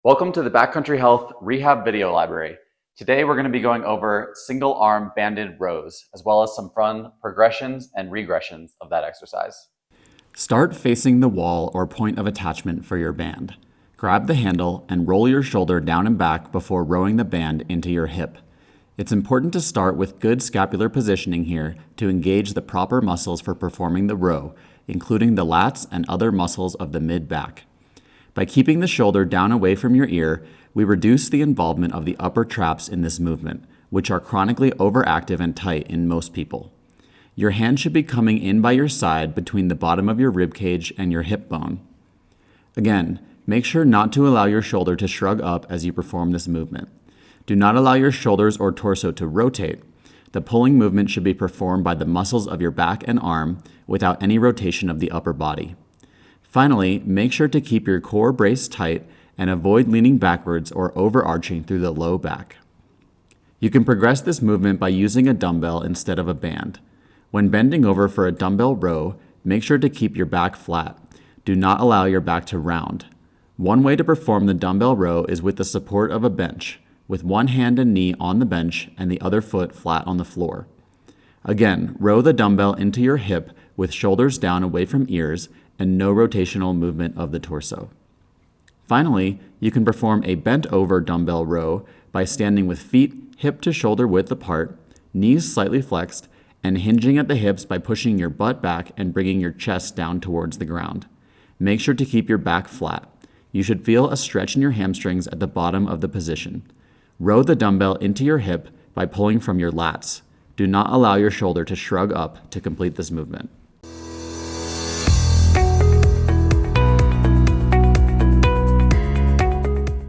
Welcome to the Backcountry Health Rehab video library. Today we're going to be going over single arm banded rows, as well as some fun progressions and regressions of that exercise. Start facing the wall or point of attachment for your band. Grab the handle and roll your shoulder down and back before rowing the band into your hip. It's important to start with good scapular positioning here to engage the proper muscles for performing the row, including the lats and other muscles of the mid-back. By keeping the shoulder down away from your ear, we reduce the involvement of the upper traps in this movement, which are chronically overactive and tight in most people. Your hand should be coming in by your side between the bottom of your rib cage and your hip bone. Again, make sure not to allow your shoulder to shrug up as you perform this movement. Do not allow your shoulders or torso to rotate. The pulling movement should be performed by the muscles of your back and arm without any rotation of the upper body. Finally, make sure to keep your core braced tight and avoid leaning backwards or overarching through the low back. You can progress this movement by using a dumbbell instead of a band. When bending over for a dumbbell row, make sure to keep your back flat. Do not allow your back to round. One way to perform the dumbbell row is with the support of a bench, with one hand and knee on the bench and the other foot flat on the floor. Again, row the dumbbell into your hip with shoulders down away from ears and no rotational movement of the torso. Finally, you can perform a bent over dumbbell row by standing with feet hip to shoulder width apart, knees slightly flexed, and hinging at the hips by pushing your butt back and bringing your chest down towards the ground. Make sure to keep your back flat. You should feel a stretch in your hamstrings at the bottom of the position. Row the dumbbell into your hip by pulling from your lats. Do not allow your shoulder to shrug up to complete this movement.